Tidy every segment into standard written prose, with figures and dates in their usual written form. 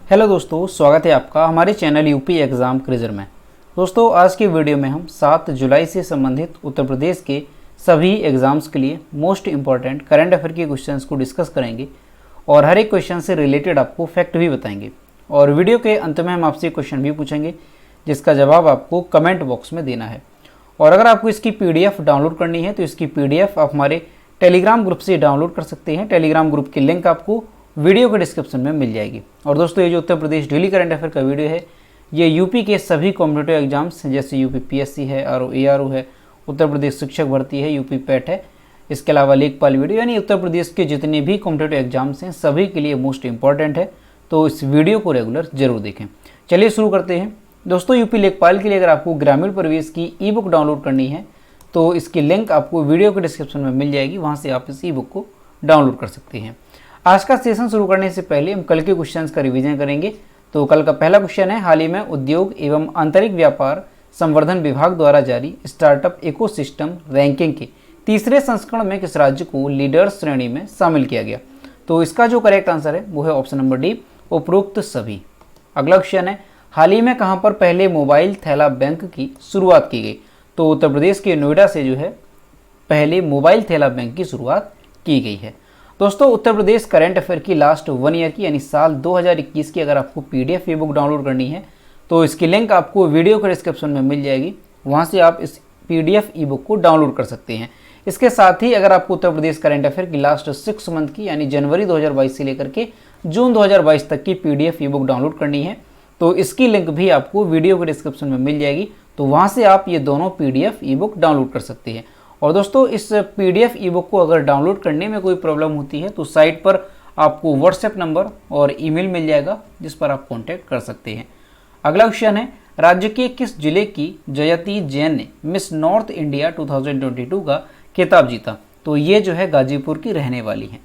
Hello दोस्तों, स्वागत है आपका हमारे चैनल यूपी एग्ज़ाम क्विज़र में। दोस्तों, आज की वीडियो में हम 7 जुलाई से संबंधित उत्तर प्रदेश के सभी एग्ज़ाम्स के लिए मोस्ट इम्पॉर्टेंट करंट अफेयर के क्वेश्चंस को डिस्कस करेंगे और हर एक क्वेश्चन से रिलेटेड आपको फैक्ट भी बताएंगे। और वीडियो के अंत में हम आपसे क्वेश्चन भी पूछेंगे जिसका जवाब आपको कमेंट बॉक्स में देना है। और अगर आपको इसकी PDF डाउनलोड करनी है तो इसकी PDF आप हमारे टेलीग्राम ग्रुप से डाउनलोड कर सकते हैं। टेलीग्राम ग्रुप की लिंक आपको वीडियो के डिस्क्रिप्शन में मिल जाएगी। और दोस्तों, ये जो Uttar Pradesh daily current affair का वीडियो है ये यूपी के सभी कॉम्पिटिटिव एग्जाम्स जैसे यूपी PSC है, RO ARO है, उत्तर प्रदेश शिक्षक भर्ती है, यूपी PET है, इसके अलावा लेखपाल वीडियो, यानी उत्तर प्रदेश के जितने भी कॉम्पिटिटिव एग्जाम्स हैं सभी के लिए मोस्ट इंपॉर्टेंट है। तो इस वीडियो को रेगुलर जरूर देखें। चलिए शुरू करते हैं। दोस्तों, यूपी लेखपाल के लिए अगर आपको ग्रामीण प्रवेश की ई-बुक डाउनलोड करनी है तो इसकी लिंक आपको वीडियो के डिस्क्रिप्शन में मिल जाएगी, वहाँ से आप इस ई-बुक को डाउनलोड कर सकते हैं। आज का सेशन शुरू करने से पहले हम कल के क्वेश्चंस का रिवीजन करेंगे। तो कल का पहला क्वेश्चन है, हाल ही में उद्योग एवं आंतरिक व्यापार संवर्धन विभाग द्वारा जारी स्टार्टअप इकोसिस्टम रैंकिंग के तीसरे संस्करण में किस राज्य को लीडर्स श्रेणी में शामिल किया गया? तो इसका जो करेक्ट आंसर है वो है ऑप्शन नंबर डी, उपरोक्त सभी। अगला क्वेश्चन है, हाल ही में कहाँ पर पहले मोबाइल थैला बैंक की शुरुआत की गई? तो उत्तर प्रदेश के नोएडा से जो है पहले मोबाइल थैला बैंक की शुरुआत की गई है। दोस्तों, उत्तर प्रदेश करंट अफेयर की लास्ट 1 ईयर की यानी साल 2021 की अगर आपको PDF ई-बुक डाउनलोड करनी है तो इसकी लिंक आपको वीडियो के डिस्क्रिप्शन में मिल जाएगी, वहाँ से आप इस PDF ई-बुक को डाउनलोड कर सकते हैं। इसके साथ ही अगर आपको उत्तर प्रदेश करंट अफेयर की लास्ट 6 मंथ की यानी जनवरी 2022 से लेकर के जून 2022 तक की PDF ई-बुक डाउनलोड करनी है तो इसकी लिंक भी आपको वीडियो के डिस्क्रिप्शन में मिल जाएगी, तो वहाँ से आप ये दोनों PDF ई-बुक डाउनलोड कर सकते हैं। और दोस्तों, इस PDF ई-बुक को अगर डाउनलोड करने में कोई प्रॉब्लम होती है तो साइट पर आपको WhatsApp नंबर और ईमेल मिल जाएगा जिस पर आप कांटेक्ट कर सकते हैं। अगला क्वेश्चन है, राज्य के किस जिले की जयती जैन ने मिस नॉर्थ इंडिया 2022 का खिताब जीता? तो ये जो है गाजीपुर की रहने वाली है।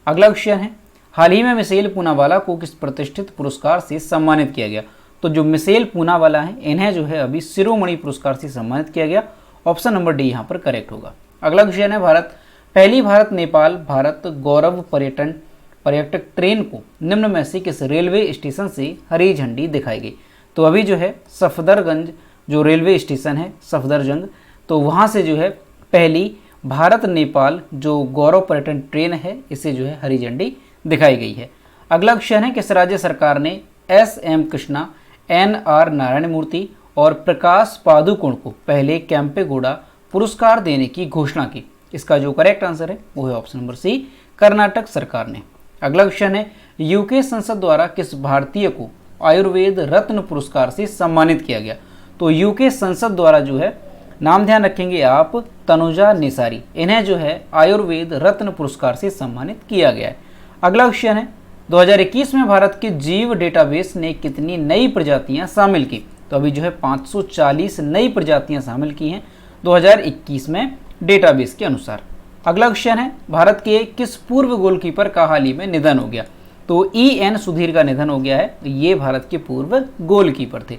अगला क्वेश्चन है, हाल ही में मिशेल पूनावाला को किस प्रतिष्ठित पुरस्कार से सम्मानित किया गया? तो जो मिशेल पूनावाला है इन्हें जो है अभी शिरोमणि पुरस्कार से सम्मानित किया गया। ऑप्शन नंबर डी यहाँ पर करेक्ट होगा। अगला क्वेश्चन है, पहली भारत नेपाल भारत गौरव पर्यटक ट्रेन को निम्न में से किस रेलवे स्टेशन से हरी झंडी दिखाई गई? तो अभी जो है सफदरगंज जो रेलवे स्टेशन है सफदरजंग, तो वहाँ से जो है पहली भारत नेपाल जो गौरव पर्यटन ट्रेन है इसे जो है हरी झंडी दिखाई गई है। अगला क्वेश्चन है, किस राज्य सरकार ने SM कृष्णा, NR नारायण मूर्ति और प्रकाश पादुकोण को पहले कैंपेगौड़ा पुरस्कार देने की घोषणा की? इसका जो करेक्ट आंसर है वो है ऑप्शन नंबर सी, कर्नाटक सरकार ने। अगला क्वेश्चन है, UK संसद द्वारा किस भारतीय को आयुर्वेद रत्न पुरस्कार से सम्मानित किया गया? तो UK संसद द्वारा जो है, नाम ध्यान रखेंगे आप, तनुजा निसारी, इन्हें जो है आयुर्वेद रत्न पुरस्कार से सम्मानित किया गया है। अगला क्वेश्चन है, 2021 में भारत के जीव डेटाबेस ने कितनी नई प्रजातियां शामिल की? तो अभी जो है 540 नई प्रजातियां शामिल की हैं 2021 में डेटाबेस के अनुसार। अगला क्वेश्चन है, भारत के किस पूर्व गोलकीपर का हाल ही में निधन हो गया? तो EN सुधीर का निधन हो गया है, ये भारत के पूर्व गोलकीपर थे।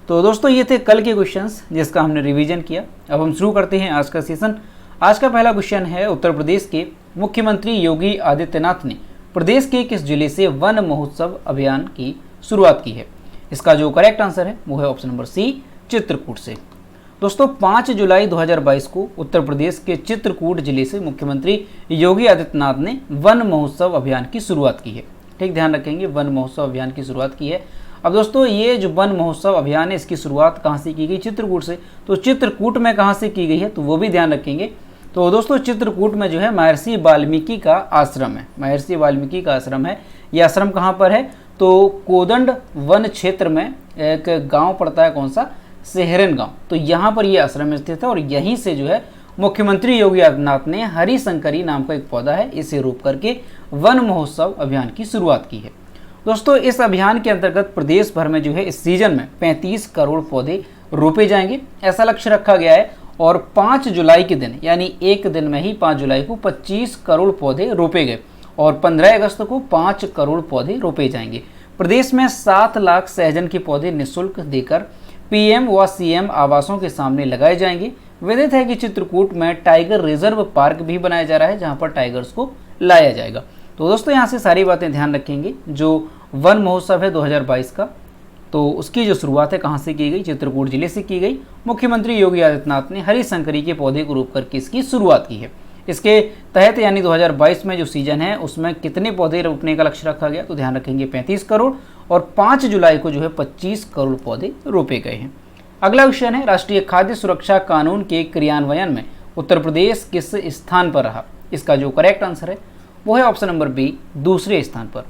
तो दोस्तों, ये थे कल के क्वेश्चंस जिसका हमने रिवीजन किया। अब हम शुरू करते हैं आज का सेशन। आज का पहला क्वेश्चन है, उत्तर प्रदेश के मुख्यमंत्री योगी आदित्यनाथ ने प्रदेश के किस जिले से वन महोत्सव अभियान की शुरुआत की है? इसका जो करेक्ट आंसर है वो है ऑप्शन नंबर सी, चित्रकूट से। दोस्तों, 5 जुलाई 2022 को उत्तर प्रदेश के चित्रकूट जिले से मुख्यमंत्री योगी आदित्यनाथ ने वन महोत्सव अभियान की शुरुआत की है। ठीक ध्यान रखेंगे, वन महोत्सव अभियान की शुरुआत की है। अब दोस्तों, ये जो वन महोत्सव अभियान है इसकी शुरुआत कहाँ से की गई? चित्रकूट से। तो चित्रकूट में कहाँ से की गई है तो वो भी ध्यान रखेंगे। तो दोस्तों, चित्रकूट में जो है महर्षि वाल्मीकि का आश्रम है, महर्षि वाल्मीकि का आश्रम है। यह आश्रम कहाँ पर है? तो कोदंड वन क्षेत्र में एक गांव पड़ता है, कौन सा? सेहरन गांव। तो यहाँ पर यह आश्रम स्थित है और यहीं से जो है मुख्यमंत्री योगी आदित्यनाथ ने हरिशंकरी नाम का एक पौधा है इसे रोप करके वन महोत्सव अभियान की शुरुआत की है। दोस्तों, इस अभियान के अंतर्गत प्रदेश भर में जो है इस सीजन में 35 करोड़ पौधे रोपे जाएंगे, ऐसा लक्ष्य रखा गया है। और 5 जुलाई के दिन यानी एक दिन में ही 5 जुलाई को 25 करोड़ पौधे रोपे गए और 15 अगस्त को 5 करोड़ पौधे रोपे जाएंगे। प्रदेश में 7 लाख सहजन के पौधे निःशुल्क देकर PM व CM आवासों के सामने लगाए जाएंगे। विदित है कि चित्रकूट में टाइगर रिजर्व पार्क भी बनाया जा रहा है जहां पर टाइगर्स को लाया जाएगा। तो दोस्तों, यहाँ से सारी बातें ध्यान रखेंगे। जो वन महोत्सव है 2022 का, तो उसकी जो शुरुआत है कहाँ से की गई, चित्रकूट जिले से की गई। मुख्यमंत्री योगी आदित्यनाथ ने हरी शंकरी के पौधे को रोप करके इसकी शुरुआत की है। इसके तहत यानी 2022 में जो सीजन है उसमें कितने पौधे रोपने का लक्ष्य रखा गया, तो ध्यान रखेंगे 35 करोड़, और 5 जुलाई को जो है 25 करोड़ पौधे रोपे गए हैं। अगला क्वेश्चन है, राष्ट्रीय खाद्य सुरक्षा कानून के क्रियान्वयन में उत्तर प्रदेश किस स्थान पर रहा। इसका जो करेक्ट आंसर है वो है ऑप्शन नंबर बी, दूसरे स्थान पर।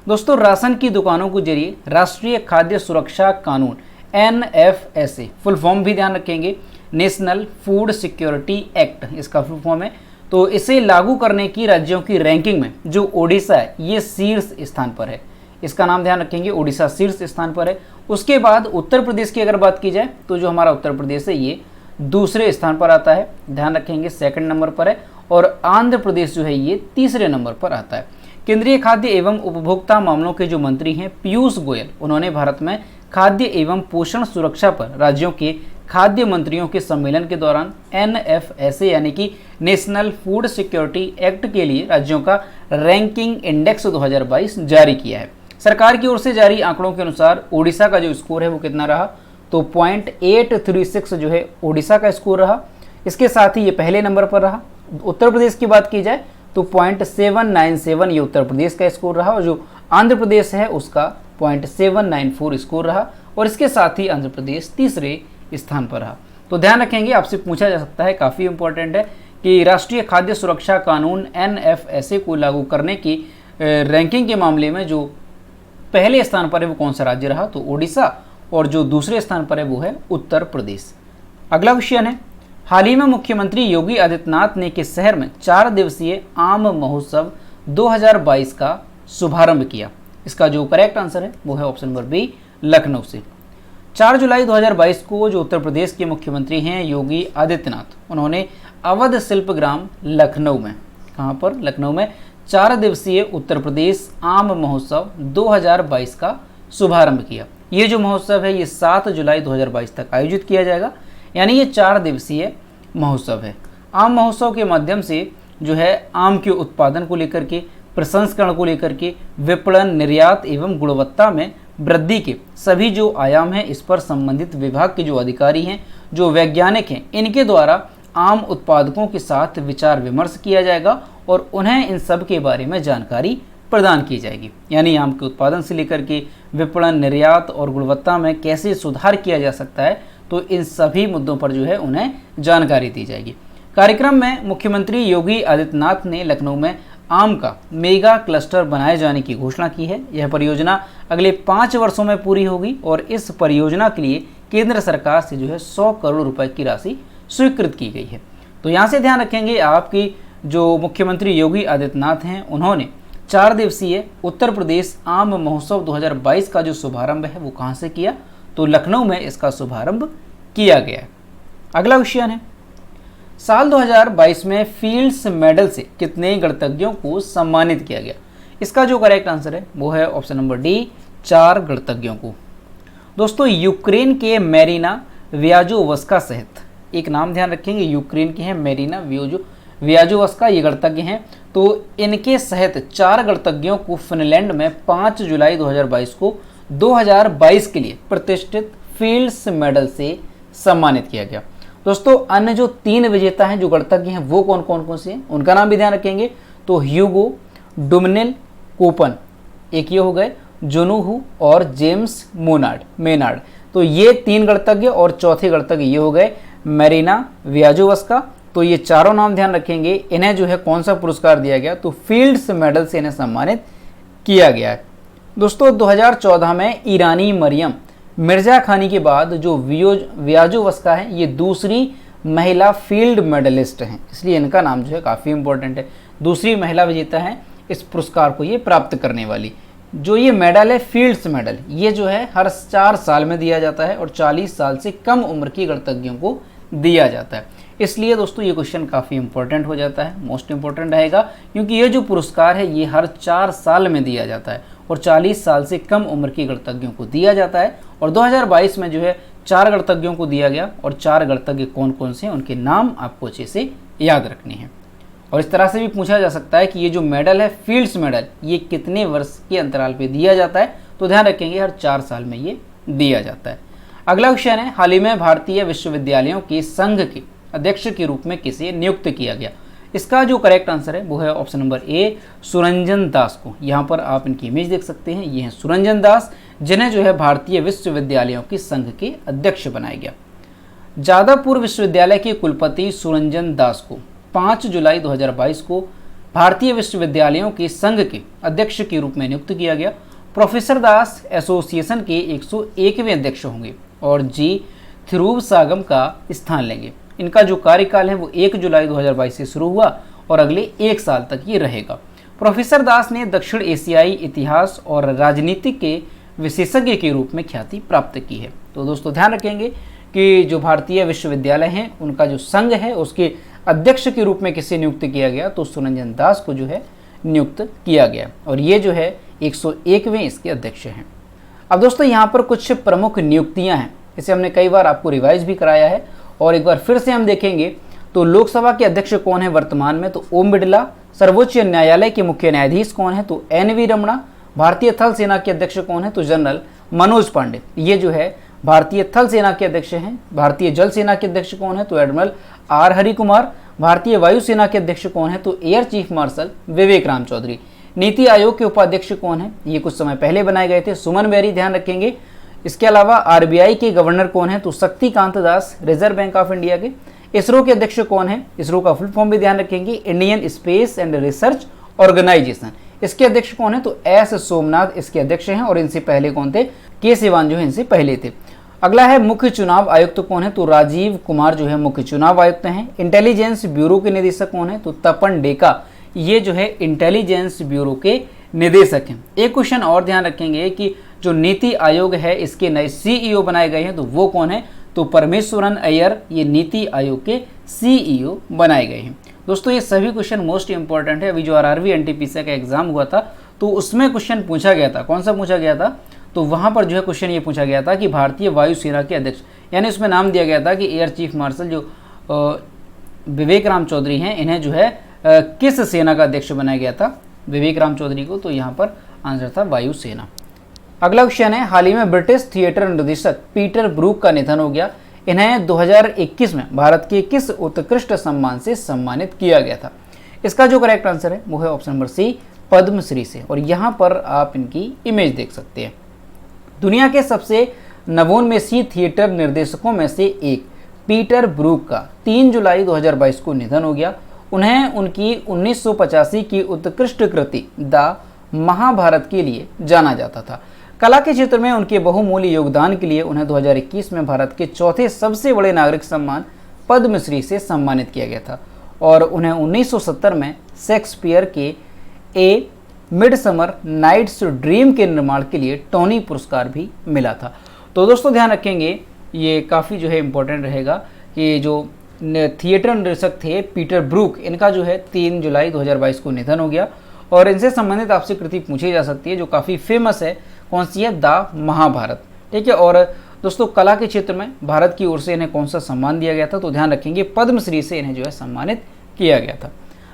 दोस्तों, राशन की दुकानों के जरिए राष्ट्रीय खाद्य सुरक्षा कानून NFSA, फुल फॉर्म भी ध्यान रखेंगे, नेशनल फूड सिक्योरिटी एक्ट इसका फुल फॉर्म है। तो इसे लागू करने की राज्यों की रैंकिंग में जो ओडिशा है ये शीर्ष स्थान पर है। इसका नाम ध्यान रखेंगे, ओडिशा शीर्ष स्थान पर है। उसके बाद उत्तर प्रदेश की अगर बात की जाए तो जो हमारा उत्तर प्रदेश है ये दूसरे स्थान पर आता है, ध्यान रखेंगे सेकंड नंबर पर है। और आंध्र प्रदेश जो है ये तीसरे नंबर पर आता है। केंद्रीय खाद्य एवं उपभोक्ता मामलों के जो मंत्री हैं पीयूष गोयल, उन्होंने भारत में खाद्य एवं पोषण सुरक्षा पर राज्यों के खाद्य मंत्रियों के सम्मेलन के दौरान NFSA यानी कि नेशनल फूड सिक्योरिटी एक्ट के लिए राज्यों का रैंकिंग इंडेक्स 2022 जारी किया है। सरकार की ओर से जारी आंकड़ों के अनुसार ओडिशा का जो स्कोर है वो कितना रहा, तो 0.836 जो है ओडिशा का स्कोर रहा। इसके साथ ही ये पहले नंबर पर रहा। उत्तर प्रदेश की बात की जाए तो 0.797 ये उत्तर प्रदेश का स्कोर रहा, और जो आंध्र प्रदेश है उसका 0.794 स्कोर रहा, और इसके साथ ही आंध्र प्रदेश तीसरे स्थान पर रहा। तो ध्यान रखेंगे, आपसे पूछा जा सकता है, काफ़ी इंपॉर्टेंट है कि राष्ट्रीय खाद्य सुरक्षा कानून NFSA को लागू करने की रैंकिंग के मामले में जो पहले स्थान पर है वो कौन सा राज्य रहा, तो ओडिशा, और जो दूसरे स्थान पर है वो है उत्तर प्रदेश। अगला क्वेश्चन है, हाल ही में मुख्यमंत्री योगी आदित्यनाथ ने किस शहर में 4 दिवसीय आम महोत्सव 2022 का शुभारंभ किया। इसका जो करेक्ट आंसर है वो है ऑप्शन नंबर बी, लखनऊ से। 4 जुलाई 2022 को जो उत्तर प्रदेश के मुख्यमंत्री हैं योगी आदित्यनाथ, उन्होंने अवध शिल्प ग्राम लखनऊ में, कहाँ पर, लखनऊ में 4 दिवसीय उत्तर प्रदेश आम महोत्सव 2022 का शुभारंभ किया। ये जो महोत्सव है ये 7 जुलाई 2022 तक आयोजित किया जाएगा, यानी ये 4 दिवसीय महोत्सव है। आम महोत्सव के माध्यम से जो है आम के उत्पादन को लेकर के, प्रसंस्करण को लेकर के, विपणन, निर्यात एवं गुणवत्ता में वृद्धि के सभी जो आयाम हैं इस पर संबंधित विभाग के जो अधिकारी हैं, जो वैज्ञानिक हैं, इनके द्वारा आम उत्पादकों के साथ विचार विमर्श किया जाएगा और उन्हें इन सब के बारे में जानकारी प्रदान की जाएगी। यानी आम के उत्पादन से लेकर के विपणन, निर्यात और गुणवत्ता में कैसे सुधार किया जा सकता है, तो इन सभी मुद्दों पर जो है उन्हें जानकारी दी जाएगी। कार्यक्रम में मुख्यमंत्री योगी आदित्यनाथ ने लखनऊ में आम का मेगा क्लस्टर बनाए जाने की घोषणा की है। यह परियोजना अगले 5 वर्षों में पूरी होगी और इस परियोजना के लिए केंद्र सरकार से जो है 100 करोड़ रुपए की राशि स्वीकृत की गई है। तो यहाँ से ध्यान रखेंगे, आपकी जो मुख्यमंत्री योगी आदित्यनाथ हैं उन्होंने 4 दिवसीय उत्तर प्रदेश आम महोत्सव 2022 का जो शुभारंभ है वो कहाँ से किया, तो लखनऊ में इसका शुभारंभ किया गया है। अगला क्वेश्चन है, साल 2022 में फील्ड्स मेडल से कितने गणतज्ञों को सम्मानित किया गया। इसका जो करेक्ट आंसर है वो है ऑप्शन नंबर डी, 4 गणतज्ञों को। दोस्तों, यूक्रेन के मेरिना व्याजोवस्का सहित, एक नाम ध्यान रखेंगे, यूक्रेन के हैं मेरिना व्याजोवस्का, ये गणतज्ञ हैं। तो इनके सहित 4 गणतज्ञों को फिनलैंड में 5 जुलाई 2022 को 2022 के लिए प्रतिष्ठित फील्ड्स मेडल से सम्मानित किया गया। दोस्तों, अन्य जो 3 विजेता हैं जो गणतज्ञ हैं वो कौन कौन से हैं, उनका नाम भी ध्यान रखेंगे। तो ह्यूगो डुमनेल कोपन, एक ये हो गए, जोनूहू और जेम्स मेनार्ड। तो ये 3 गणतज्ञ, और चौथे गणतज्ञ ये हो गए मेरिना व्याजोवस्का। तो ये चारों नाम ध्यान रखेंगे। इन्हें जो है कौन सा पुरस्कार दिया गया, तो फील्ड्स मेडल से इन्हें सम्मानित किया गया है। दोस्तों, 2014 में ईरानी मरियम मिर्जा खानी के बाद जो व्याजोवस्का है ये दूसरी महिला फील्ड मेडलिस्ट हैं, इसलिए इनका नाम जो है काफ़ी इंपॉर्टेंट है। दूसरी महिला विजेता है इस पुरस्कार को ये प्राप्त करने वाली। जो ये मेडल है फील्ड्स मेडल, ये जो है हर 4 साल में दिया जाता है और 40 साल से कम उम्र की गणतज्ञों को दिया जाता है। इसलिए दोस्तों ये क्वेश्चन काफ़ी इंपॉर्टेंट हो जाता है, मोस्ट इंपॉर्टेंट रहेगा, क्योंकि ये जो पुरस्कार है ये हर 4 साल में दिया जाता है और 40 साल से कम उम्र के गणतज्ञों को दिया जाता है। और 2022 में जो है 4 गणतज्ञों को दिया गया, और 4 गणतज्ञ कौन कौन से हैं उनके नाम आपको अच्छे से याद रखने हैं। और इस तरह से भी पूछा जा सकता है कि ये जो मेडल है फील्ड्स मेडल, ये कितने वर्ष के अंतराल पे दिया जाता है, तो ध्यान रखेंगे हर 4 साल में ये दिया जाता है। अगला क्वेश्चन है, हाल ही में भारतीय विश्वविद्यालयों के संघ के अध्यक्ष के रूप में किसे नियुक्त किया गया? इसका जो करेक्ट आंसर है वो है ऑप्शन नंबर ए, सुरंजन दास को। यहाँ पर आप इनकी इमेज देख सकते हैं, ये हैं सुरंजन दास, जिन्हें जो है भारतीय विश्वविद्यालयों के संघ के अध्यक्ष बनाया गया। जादवपुर विश्वविद्यालय के कुलपति सुरंजन दास को 5 जुलाई 2022 को भारतीय विश्वविद्यालयों के संघ के अध्यक्ष के रूप में नियुक्त किया गया। प्रोफेसर दास एसोसिएशन के 101वें अध्यक्ष होंगे और जी थिरुवसागम का स्थान लेंगे। इनका जो कार्यकाल है वो 1 जुलाई 2022 से शुरू हुआ और अगले 1 साल तक ये रहेगा। प्रोफेसर दास ने दक्षिण एशियाई इतिहास और राजनीति के विशेषज्ञ के रूप में ख्याति प्राप्त की है। तो दोस्तों ध्यान रखेंगे कि जो भारतीय विश्वविद्यालय हैं उनका जो संघ है उसके अध्यक्ष के रूप में किसे नियुक्त किया गया, तो सुरंजन दास को जो है नियुक्त किया गया और ये जो है 101वें इसके अध्यक्ष हैं। अब दोस्तों यहाँ पर कुछ प्रमुख नियुक्तियाँ हैं, इसे हमने कई बार आपको रिवाइज भी कराया है और एक बार फिर से हम देखेंगे तो लोकसभा के अध्यक्ष कौन है वर्तमान में, तो ओम बिरला। सर्वोच्च न्यायालय के मुख्य न्यायाधीश कौन है, तो एन.वी. रमणा। भारतीय थल सेना के अध्यक्ष कौन है, तो जनरल मनोज पांडे, ये जो है भारतीय थल सेना के अध्यक्ष हैं। भारतीय जल सेना के अध्यक्ष कौन है, तो एडमिरल आर हरि कुमार। भारतीय वायुसेना के अध्यक्ष कौन है, तो एयर चीफ मार्शल विवेक राम चौधरी। नीति आयोग के उपाध्यक्ष कौन है, ये कुछ समय पहले बनाए गए थे, सुमन बेरी, ध्यान रखेंगे। इसके अलावा आरबीआई के गवर्नर कौन है, तो Shaktikanta Das, reserve bank of India के। इसरो के अध्यक्ष कौन है, इसरो का फुल फॉर्म भी ध्यान रखेंगे, Indian space and research organisation. इसके अध्यक्ष कौन है, तो एस सोमनाथ इसके अध्यक्ष हैं और इनसे पहले कौन थे, के सिवान जो है इनसे पहले थे। अगला है मुख्य चुनाव आयुक्त कौन है, तो राजीव कुमार जो है मुख्य चुनाव आयुक्त हैं। इंटेलिजेंस ब्यूरो के निदेशक कौन है, तो तपन डेका, ये जो है इंटेलिजेंस ब्यूरो के निदेशक हैं। एक क्वेश्चन और ध्यान रखेंगे कि जो नीति आयोग है इसके नए सीईओ बनाए गए हैं, तो वो कौन है, तो परमेश्वरन अय्यर, ये नीति आयोग के सीईओ बनाए गए हैं। दोस्तों ये सभी क्वेश्चन मोस्ट इंपॉर्टेंट है। अभी जो आरआरबी एनटीपीसी का एग्जाम हुआ था तो उसमें क्वेश्चन पूछा गया था, कौन सा पूछा गया था, तो वहाँ पर जो है क्वेश्चन ये पूछा गया था कि भारतीय वायुसेना के अध्यक्ष, यानी उसमें नाम दिया गया था कि एयर चीफ मार्शल जो विवेक राम चौधरी हैं, इन्हें जो है किस सेना का अध्यक्ष बनाया गया था, विवेक राम चौधरी को, तो यहाँ पर आंसर था वायुसेना। अगला क्वेश्चन है, हाल ही में ब्रिटिश थिएटर निर्देशक पीटर ब्रूक का निधन हो गया। इन्हें 2021 में भारत के किस उत्कृष्ट सम्मान से सम्मानित किया गया था? इसका जो करेक्ट आंसर है वो है ऑप्शन नंबर सी, पद्मश्री से। और यहाँ पर आप इनकी इमेज देख सकते हैं। दुनिया के सबसे नवोन्मेषी थिएटर निर्देशकों में से एक पीटर ब्रूक का 3 जुलाई 2022 को निधन हो गया। उन्हें उनकी 1985 की उत्कृष्ट कृति द महाभारत के लिए जाना जाता था। कला के क्षेत्र में उनके बहुमूल्य योगदान के लिए उन्हें 2021 में भारत के चौथे सबसे बड़े नागरिक सम्मान पद्मश्री से सम्मानित किया गया था और उन्हें 1970 में शेक्सपियर के ए मिडसमर नाइट्स ड्रीम के निर्माण के लिए टोनी पुरस्कार भी मिला था। तो दोस्तों ध्यान रखेंगे, ये काफ़ी जो है इम्पोर्टेंट रहेगा कि जो थिएटर निर्देशक थे पीटर ब्रूक, इनका जो है 3 जुलाई 2022 को निधन हो गया और इनसे संबंधित आपसे कृति पूछी जा सकती है जो काफ़ी फेमस है, कौन सी है, द महाभारत। ठीक है। और दोस्तों कला के क्षेत्र में भारत की ओर से इन्हें कौन सा सम्मान दिया गया था, तो ध्यान रखेंगे पद्मश्री से इन्हें जो है सम्मानित किया गया था।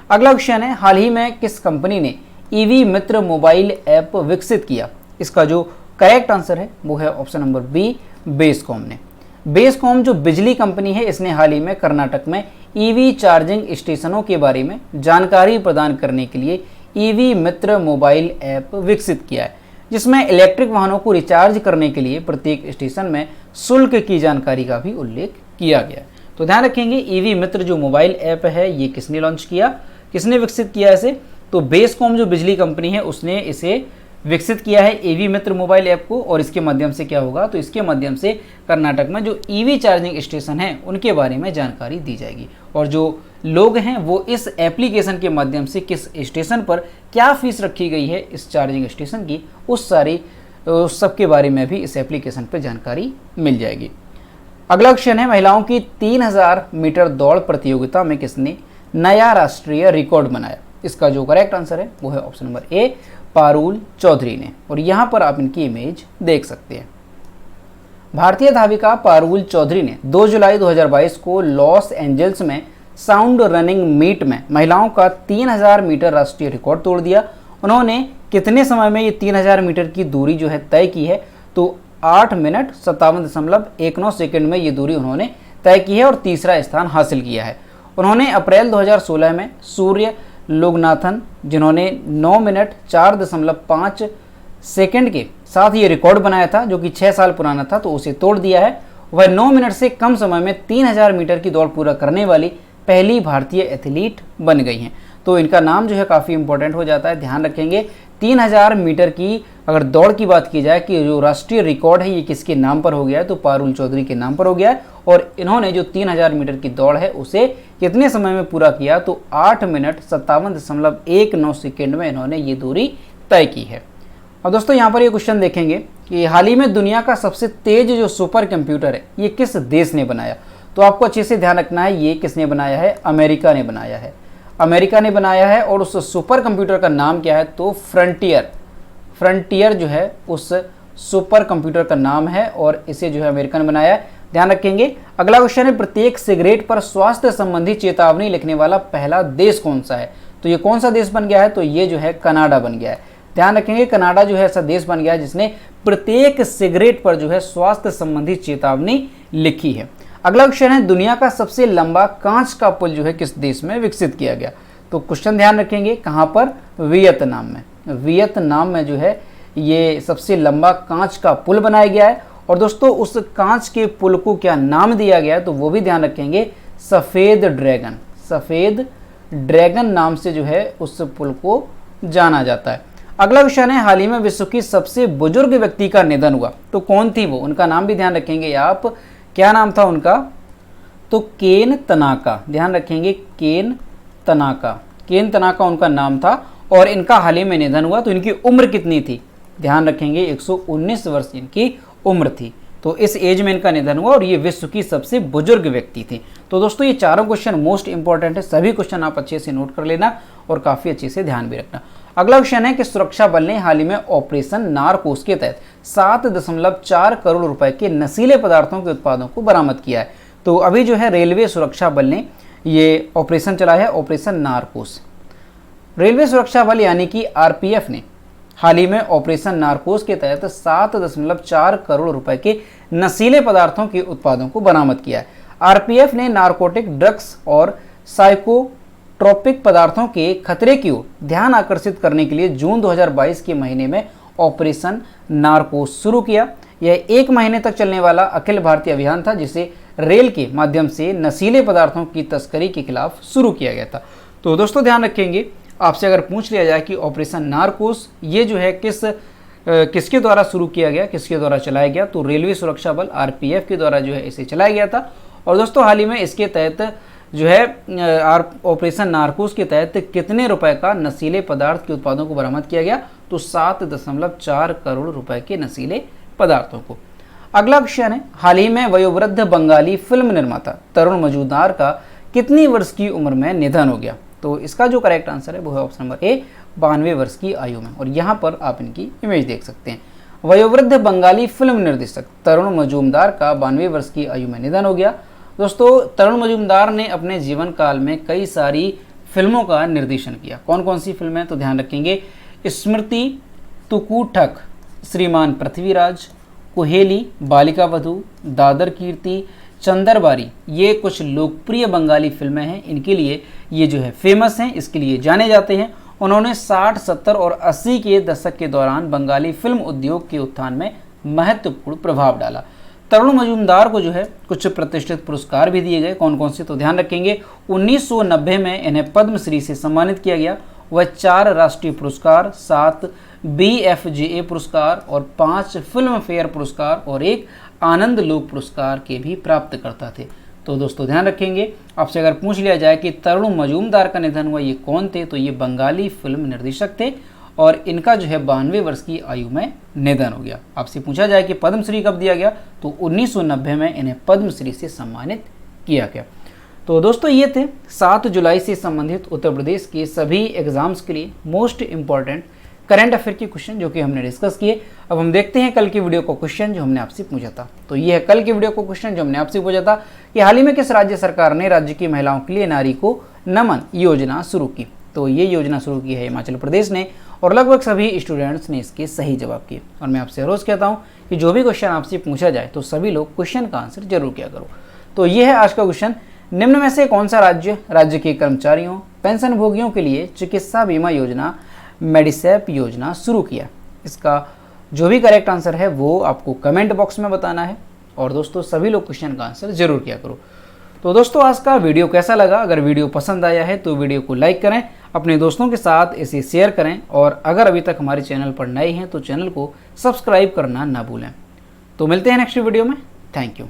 अगला क्वेश्चन है, हाल ही में किस कंपनी ने ईवी मित्र मोबाइल ऐप विकसित किया? इसका जो करेक्ट आंसर है वो है ऑप्शन नंबर बी, बेस्कॉम ने। बेस्कॉम जो बिजली कंपनी है, इसने हाल ही में कर्नाटक में ईवी चार्जिंग स्टेशनों के बारे में जानकारी प्रदान करने के लिए ईवी मित्र मोबाइल ऐप विकसित किया है, जिसमें इलेक्ट्रिक वाहनों को रिचार्ज करने के लिए प्रत्येक स्टेशन में शुल्क की जानकारी का भी उल्लेख किया गया है। तो ध्यान रखेंगे, ईवी मित्र जो मोबाइल ऐप है ये किसने लॉन्च किया, किसने विकसित किया इसे, तो बेस्कॉम जो बिजली कंपनी है उसने इसे विकसित किया है ईवी मित्र मोबाइल ऐप को। और इसके माध्यम से क्या होगा, तो इसके माध्यम से कर्नाटक में जो ईवी चार्जिंग स्टेशन हैं उनके बारे में जानकारी दी जाएगी और जो लोग हैं वो इस एप्लीकेशन के माध्यम से किस स्टेशन पर क्या फीस रखी गई है इस चार्जिंग स्टेशन की, उस सब के बारे में भी इस एप्लीकेशन पर जानकारी मिल जाएगी। अगला क्वेश्चन है, महिलाओं की 3000 मीटर दौड़ प्रतियोगिता में किसने नया राष्ट्रीय रिकॉर्ड बनाया? इसका जो करेक्ट आंसर है वो है option number A, Parul Chaudhary ने। और यहाँ पर आप इनकी इमेज देख सकते हैं। भारतीय धाविका पारुल चौधरी ने 2 जुलाई 2022 को लॉस एंजल्स में साउंड रनिंग मीट में महिलाओं का 3000 मीटर राष्ट्रीय रिकॉर्ड तोड़ दिया। उन्होंने कितने समय में ये 3000 मीटर की दूरी जो है तय की है? तो 8 मिनट 57.19 सेकंड में ये दूरी उन्होंने तय की है और तीसरा स्थान हासिल किया है। उन्होंने अप्रैल 2016 में सूर्य लोगनाथन, जिन्होंने 9 मिनट 4.5 सेकंड के साथ ये रिकॉर्ड बनाया था, जो कि 6 साल पुराना था, तो उसे तोड़ दिया है। वह 9 मिनट से कम समय में 3000 मीटर की दौड़ पूरा करने वाली पहली भारतीय एथलीट बन गई हैं। तो इनका नाम जो है काफ़ी इंपॉर्टेंट हो जाता है, ध्यान रखेंगे। 3000 मीटर की अगर दौड़ की बात की जाए कि जो राष्ट्रीय रिकॉर्ड है ये किसके नाम पर हो गया है, तो पारुल चौधरी के नाम पर हो गया है। और इन्होंने जो 3000 मीटर की दौड़ है उसे कितने समय में पूरा किया? तो 8 मिनट 57.19 सेकेंड में इन्होंने ये दूरी तय की है। और दोस्तों यहाँ पर ये क्वेश्चन देखेंगे कि हाल ही में दुनिया का सबसे तेज जो सुपर कंप्यूटर है ये किस देश ने बनाया? तो आपको अच्छे से ध्यान रखना है, ये किसने बनाया है? अमेरिका ने बनाया है। अमेरिका ने बनाया है। और उस सुपर कंप्यूटर का नाम क्या है? तो फ्रंटियर जो है उस सुपर कंप्यूटर का नाम है और इसे जो है अमेरिका ने बनाया है, ध्यान रखेंगे। अगला क्वेश्चन है, प्रत्येक सिगरेट पर स्वास्थ्य संबंधी चेतावनी लिखने वाला पहला देश कौन सा है? तो ये कौन सा देश बन गया है? तो ये जो है कनाडा बन गया है। ध्यान रखेंगे, कनाडा जो है ऐसा देश बन गया है जिसने प्रत्येक सिगरेट पर जो है स्वास्थ्य संबंधी चेतावनी लिखी है। अगला क्वेश्चन है, दुनिया का सबसे लंबा कांच का पुल जो है किस देश में विकसित किया गया? तो क्वेश्चन ध्यान रखेंगे, कहाँ पर? वियतनाम में। वियतनाम में जो है ये सबसे लंबा कांच का पुल बनाया गया है। और दोस्तों उस कांच के पुल को क्या नाम दिया गया है? तो वो भी ध्यान रखेंगे, सफ़ेद ड्रैगन। सफ़ेद ड्रैगन नाम से जो है उस पुल को जाना जाता है। अगला क्वेश्चन है, हाल ही में विश्व की सबसे बुजुर्ग व्यक्ति का निधन हुआ, तो कौन थी वो? उनका नाम भी ध्यान रखेंगे आप, क्या नाम था उनका? तो केन तनाका। ध्यान रखेंगे, केन तनाका उनका नाम था और इनका हाल ही में निधन हुआ। तो इनकी उम्र कितनी थी? ध्यान रखेंगे, 119 वर्ष इनकी उम्र थी। तो इस एज में इनका निधन हुआ और ये विश्व की सबसे बुजुर्ग व्यक्ति थी। तो दोस्तों ये चारों क्वेश्चन मोस्ट इंपॉर्टेंट है, सभी क्वेश्चन आप अच्छे से नोट कर लेना और काफ़ी अच्छे से ध्यान भी रखना। अगला क्वेश्चन है कि सुरक्षा बल ने हाल ही में ऑपरेशन नारकोस के तहत 7.4 करोड़ रुपए के नशीले पदार्थों के उत्पादों को बरामद किया है। तो अभी जो है रेलवे सुरक्षा बल ने ये ऑपरेशन चलाया है, ऑपरेशन नारकोस। रेलवे सुरक्षा बल यानी कि आरपीएफ ने हाल ही में ऑपरेशन नारकोस के तहत 7.4 करोड़ रुपए के नशीले पदार्थों के उत्पादों को बरामद किया है। आरपीएफ ने नारकोटिक ड्रग्स और साइकोट्रोपिक पदार्थों के खतरे की ओर ध्यान आकर्षित करने के लिए जून 2022 के महीने में ऑपरेशन नारकोस शुरू किया। यह 1 महीने तक चलने वाला अखिल भारतीय अभियान था जिसे रेल के माध्यम से नशीले पदार्थों की तस्करी के खिलाफ शुरू किया गया था। तो दोस्तों ध्यान रखेंगे, आपसे अगर पूछ लिया जाए कि ऑपरेशन नारकोस ये जो है किसके द्वारा शुरू किया गया, किसके द्वारा चलाया गया, तो रेलवे सुरक्षा बल आरपीएफ के द्वारा जो है इसे चलाया गया था। और दोस्तों हाल ही में इसके तहत जो है ऑपरेशन नारकोस के तहत कितने रुपए का नशीले पदार्थ के उत्पादों को बरामद किया गया? तो 7.4 करोड़ रुपए के नशीले पदार्थों को। अगला क्वेश्चन है, हाल ही में वयोवृद्ध बंगाली फिल्म निर्माता तरुण मजूमदार का कितनी वर्ष की उम्र में निधन हो गया? तो इसका जो करेक्ट आंसर है वो है ऑप्शन नंबर ए, 92 वर्ष की आयु में। और यहाँ पर आप इनकी इमेज देख सकते हैं। वयोवृद्ध बंगाली फिल्म निर्देशक तरुण मजूमदार का 92 वर्ष की आयु में निधन हो गया। दोस्तों तरुण मजूमदार ने अपने जीवन काल में कई सारी फिल्मों का निर्देशन किया। कौन कौन सी फिल्में? तो ध्यान रखेंगे, स्मृति, तुकुठक, श्रीमान पृथ्वीराज, कुहेली, बालिका वधू, दादर कीर्ति, चंदरबारी, ये कुछ लोकप्रिय बंगाली फिल्में हैं। इनके लिए ये जो है फेमस हैं, इसके लिए जाने जाते हैं। उन्होंने 60, 70 और 80 के दशक के दौरान बंगाली फिल्म उद्योग के उत्थान में महत्वपूर्ण प्रभाव डाला। तरुण मजूमदार को जो है कुछ प्रतिष्ठित पुरस्कार भी दिए गए। कौन कौन से? तो ध्यान रखेंगे, 1990 में इन्हें पद्मश्री से सम्मानित किया गया। वह 4 राष्ट्रीय पुरस्कार, 7 BFJA पुरस्कार और 5 फिल्म फेयर पुरस्कार और 1 आनंद लोक पुरस्कार के भी प्राप्त करता थे। तो दोस्तों ध्यान रखेंगे, आपसे अगर पूछ लिया जाए कि तरुण मजूमदार का निधन हुआ, ये कौन थे? तो ये बंगाली फिल्म निर्देशक थे और इनका जो है 92 वर्ष की आयु में निधन हो गया। आपसे पूछा जाए कि पद्मश्री कब दिया गया, तो 1990 में इन्हें पद्मश्री से सम्मानित किया गया। तो दोस्तों ये थे 7 जुलाई से संबंधित उत्तर प्रदेश के सभी एग्जाम्स के लिए मोस्ट इम्पॉर्टेंट करंट अफेयर के क्वेश्चन जो कि हमने डिस्कस किए। अब हम देखते हैं कल की वीडियो को क्वेश्चन जो हमने आपसे पूछा था। तो ये है कल की वीडियो को क्वेश्चन जो हमने आपसे पूछा था कि हाल ही में किस राज्य सरकार ने राज्य की महिलाओं के लिए नारी को नमन योजना शुरू की। तो ये योजना शुरू की है हिमाचल प्रदेश ने और लगभग सभी स्टूडेंट्स ने इसके सही जवाब किए। और मैं आपसे रोज़ कहता हूँ कि जो भी क्वेश्चन आपसे पूछा जाए तो सभी लोग क्वेश्चन का आंसर जरूर किया करो। तो ये है आज का क्वेश्चन, निम्न में से कौन सा राज्य के कर्मचारियों पेंशन भोगियों के लिए चिकित्सा बीमा योजना मेडिसेप योजना शुरू किया। इसका जो भी करेक्ट आंसर है वो आपको कमेंट बॉक्स में बताना है। और दोस्तों सभी लोग क्वेश्चन का आंसर जरूर किया करो। तो दोस्तों आज का वीडियो कैसा लगा? अगर वीडियो पसंद आया है तो वीडियो को लाइक करें, अपने दोस्तों के साथ इसे शेयर करें और अगर अभी तक हमारे चैनल पर नए हैं तो चैनल को सब्सक्राइब करना ना भूलें। तो मिलते हैं नेक्स्ट वीडियो में। Thank you.